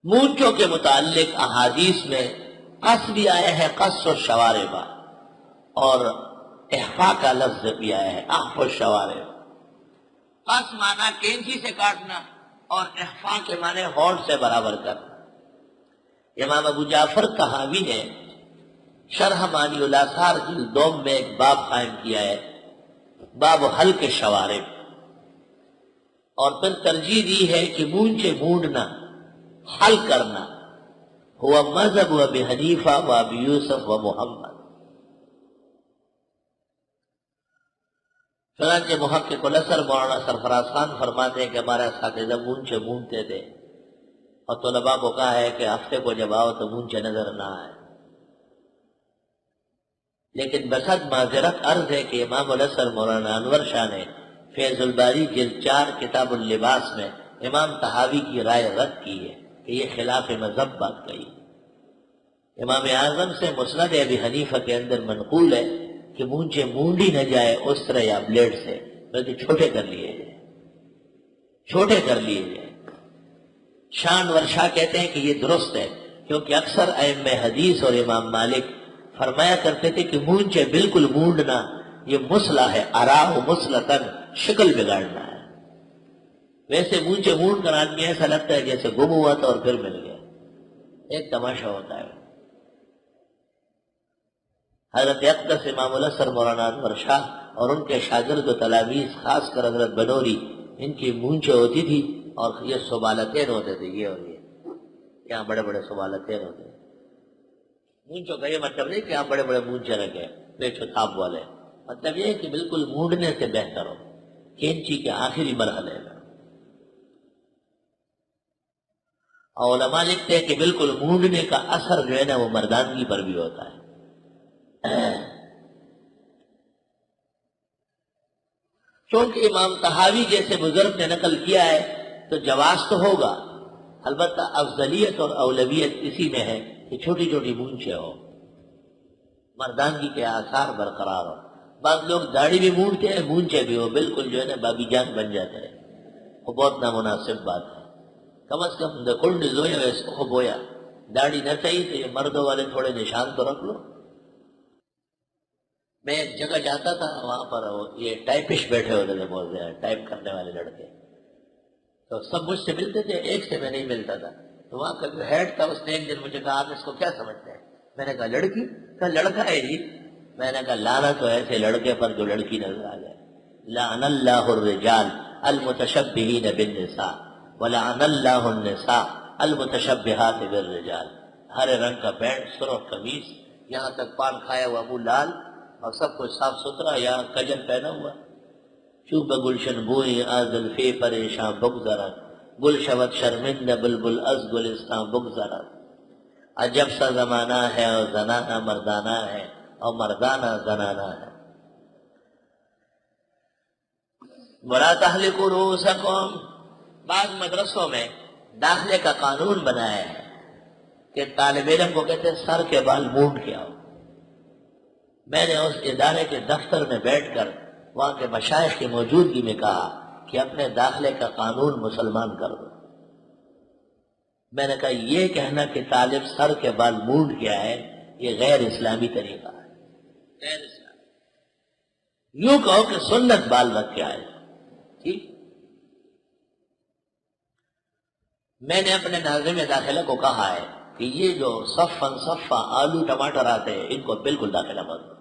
مونچھوں کے متعلق احادیث میں قص بھی آیا ہے، قص و شواربہ، اور احفا کا لفظ بھی آیا ہے، احف الشوارب۔ قص مانا کینچی سے کاٹنا، اور احفا کے معنی ہونٹ سے برابر کرنا۔ امام ابو جعفر طحاوی نے شرح معنی الاثار جلد 2 میں ایک باب قائم کیا ہے، باب حلق شوارب، اور پھر ترجیح دی ہے کہ مونچھے مونڈنا، حلق کرنا ہوا مذہب ابی حنیفہ و ابی یوسف و محمد۔ چنانچہ محقق الاثر مولانا سرفراز خان فرماتے ہیں کہ ہمارے اساتذہ مونچھے مونڈتے تھے، اور طلباء کو کہا ہے کہ ہفتے کو جب آؤ تو مونچھے نظر نہ آئے۔ لیکن بسد معذرت عرض ہے کہ امام الاثر مولانا انور شاہ نے فیض الباری جلد 4 کتاب اللباس میں امام طحاوی کی رائے رد کی ہے کہ یہ خلاف مذہب بات کہی۔ امام اعظم سے مسند ابی حنیفہ کے اندر منقول ہے کہ مونچھے مونڈی نہ جائے اسرے یا بلیڈ سے، بلکہ چھوٹے کر لیے جائے، چھوٹے کر لیے جائے۔ شان ورشاہ کہتے ہیں کہ یہ درست ہے، کیونکہ اکثر ائمہ حدیث اور امام مالک فرمایا کرتے تھے کہ مونچھے بالکل مونڈنا یہ مسلح ہے، اراہ مسلطن، شکل بگاڑنا ہے۔ ویسے مونچھے مونڈ کر آدمی ایسا لگتا ہے جیسے گم ہوا تھا اور پھر مل گیا، ایک تماشا ہوتا ہے۔ حضرت اقدس امام الاثر مولانا انور شاہ اور ان کے شاگرد و تلاميذ، خاص کر حضرت بنوری، ان کی مونچھیں ہوتی تھی اور یہ سبالتین ہوتے تھے، یہ اور یہ یہاں بڑے بڑے سبالتین ہوتے تھے۔ مونچھوں کا یہ مطلب نہیں کہ آپ بڑے بڑے مونچھے رکھے پیچھو تھاپ والے، مطلب یہ ہے کہ بالکل مونڈنے سے بہتر ہو، کینچی کے آخری مرحلے میں۔ اور علماء لکھتے ہیں کہ بالکل مونڈنے کا اثر جو ہے نا وہ مردانگی پر بھی ہوتا ہے۔ چونکہ امام طحاوی جیسے بزرگ نے نقل کیا ہے تو جواز تو ہوگا، البتہ افضلیت اور اولویت اسی میں ہے کہ چھوٹی چھوٹی مونچھیں ہو، مردانگی کے آثار برقرار ہو۔ بعض لوگ داڑھی بھی مونڈتے ہیں، مونچھیں بھی ہو، بالکل جو ہے نا بابی جان بن جاتے ہیں، وہ بہت نامناسب بات ہے۔ کم از کم کنڈ زویا ویسے ہو بویا، داڑھی نہ چاہیے تو یہ مردوں والے تھوڑے نشان تو رکھ لو۔ میں ایک جگہ جاتا تھا، وہاں پر یہ ٹائپسٹ بیٹھے ہوتے تھے، بولتے ہیں ٹائپ کرنے والے لڑکے، تو سب مجھ سے ملتے تھے، ایک سے میں نہیں ملتا تھا۔ تو وہاں کا جو ہیڈ تھا اس نے ایک دن مجھے کہا آپ اس کو کیا سمجھتے ہیں؟ میں نے کہا لڑکی، کہا لڑکا ہے جی۔ میں نے کہا لعنت تو ایسے لڑکے پر جو لڑکی نظر آ جائے۔ لعن اللہ الرجال المتشبہین بالنساء ولعن اللہ النساء المتشبہات بالرجال۔ ہرے رنگ کا پینٹ، سرخ قمیص، یہاں تک پان کھایا ہوا منہ لال، اور سب کچھ صاف ستھرا، یا کجن پہنا ہوا۔ چوب گلشن بوئی آزل فی پریشاں بگذرا، گل شوت شرمندہ بلبل از گلستان بگذرا۔ عجب سا زمانہ ہے اور زنانہ مردانہ ہے اور مردانہ زنانہ ہے۔ وَلَا تَحْلِقُوا رُؤُوسَكُمْ، بعض مدرسوں میں داخلے کا قانون بنایا ہے کہ طالب علم کو کہتے ہیں سر کے بال مونڈ کے آؤ۔ میں نے اس ادارے کے دفتر میں بیٹھ کر وہاں کے مشائخ کی موجودگی میں کہا کہ اپنے داخلے کا قانون مسلمان کر دو۔ میں نے کہا یہ کہنا کہ طالب سر کے بال مونڈ کے آئے یہ غیر اسلامی طریقہ ہے، غیر اسلامی۔ یوں کہو کہ سنت بال رکھ کے آئے، ٹھیک۔ میں نے اپنے ناظم داخلہ کو کہا ہے کہ یہ جو صفن صفا آلو ٹماٹر آتے ہیں ان کو بالکل داخلہ مت دو۔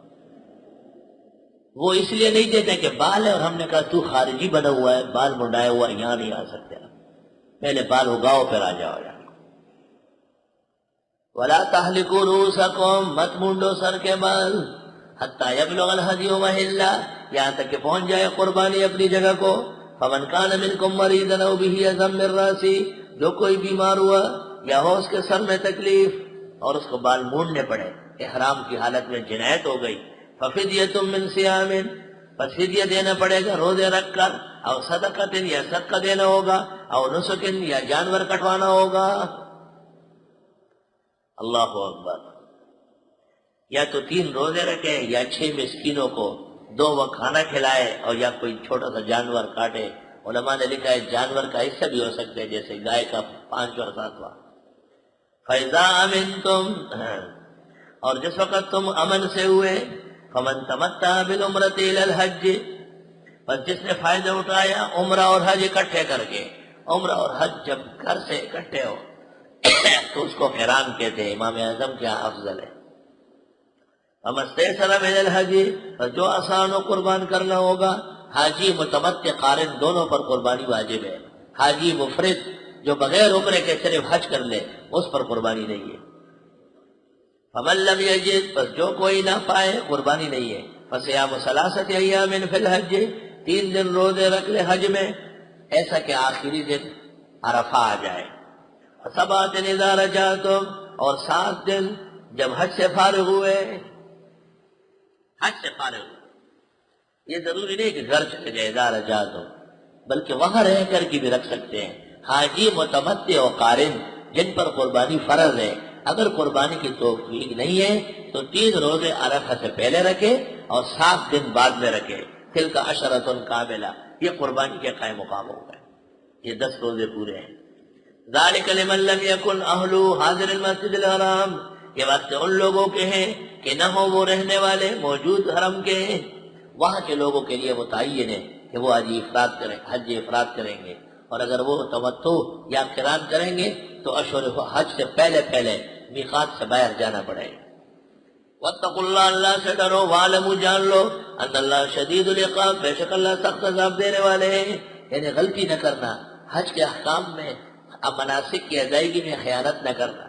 وہ اس لیے نہیں دیتے کہ بال ہے، اور ہم نے کہا تو خارجی بنا ہوا ہے، بال منڈائے ہوا یہاں نہیں آ سکتے، پہلے بال اگاؤ پھر آ جاؤ یہاں۔ وَلَا تَحْلِقُوا رُؤُوسَكُمْ، مت مونڈو سر کے بال، حَتَّى يَبْلُغَ الْهَدْيُ مَحِلَّهُ، یہاں تک کہ پہنچ جائے قربانی اپنی جگہ کو۔ فَمَنْ كَانَ مِنْكُمْ مَرِيضًا أَوْ بِهِ أَذًى مِّن رَّأْسِهِ، جو کوئی بیمار ہوا یا ہو اس کے سر میں تکلیف اور اس کو بال مونڈنے پڑے، احرام کی حالت میں جنایت ہو گئی، فَفِدْيَةٌ مِّن صِيَامٍ، پس فدیہ دینا پڑے گا روزے رکھ کر، او صدقۃ یا صدقہ دینا ہوگا، او نسک یا جانور کٹوانا ہوگا۔ اللہ اکبر۔ یا تو 3 روزے رکھے، یا 6 مسکینوں کو 2 وقت کھانا کھلائے، اور یا کوئی چھوٹا سا جانور کاٹے۔ علماء نے لکھا ہے جانور کا حصہ بھی ہو سکتا ہے، جیسے گائے کا 5واں 7واں۔ فَإِذَا أَمِنْتُمْ، اور جس وقت تم امن سے ہوئے، فَمَنْ تَمَتَّعَ بِالْعُمْرَةِ إِلَى الْحَجِّ، بس جس نے فائدہ اٹھایا عمرہ اور حج اکٹھے کر کے. عمرہ اور حج جب گھر سے اکٹھے ہو تو اس کو قران کہتے ہیں. امام اعظم کیا افضل ہے. فَمَا اسْتَيْسَرَ مِنَ الْحَدْيِ، بس جو آسان ہو قربان کرنا ہوگا. حاجی متمتع قارن دونوں پر قربانی واجب ہے. حاجی مفرد جو بغیر عمرے کے صرف حج کر لے اس پر قربانی نہیں ہے. فَمَن لَّمْ يَجِدْ، بس جو کوئی نہ پائے قربانی نہیں ہے. فَصِيَامُ ثَلَاثَةِ أَيَّامٍ فِي الْحَجِّ، 3 دن روزے رکھ لے حج میں، ایسا کہ آخری دن عرفہ آ جائے. سبعۃ اذا رجعتم، اور 7 دن جب حج سے فارغ ہوئے. حج سے فارغ ہوئے، یہ ضروری نہیں کہ گھر چلے گئے اذا رجعتم، بلکہ وہاں رہ کر کے بھی رکھ سکتے ہیں. حاجی متمتع و قارن جن پر قربانی فرض ہے، اگر قربانی کی توفیق نہیں ہے تو 3 روزے عرفہ سے پہلے رکھے اور 7 دن بعد میں رکھے. تلک عشرۃ کاملہ، یہ قربانی کے قائم مقام ہو گئے. یہ 10 روزے پورے ہیں. ذالک لمن لم یکن اہلہ حاضر المسجد الحرام، یہ وقت ان لوگوں کے ہیں کہ نہ ہو وہ رہنے والے موجود حرم کے ہیں. وہاں کے لوگوں کے لیے متعین ہے کہ وہ حج افراد کریں گے، اور اگر وہ تمتع یا قران کریں گے تو اشہر حج سے پہلے میقات سے باہر جانا پڑے گا. واتقوا اللہ، اللہ سے ڈرو. وعلموا، جان لو، ان اللہ شدید العقاب، بے شک اللہ سخت عذاب دینے والے ہیں. یعنی غلطی نہ کرنا، حج کے احکام میں، اب مناسک کی ادائیگی میں خیانت نہ کرنا.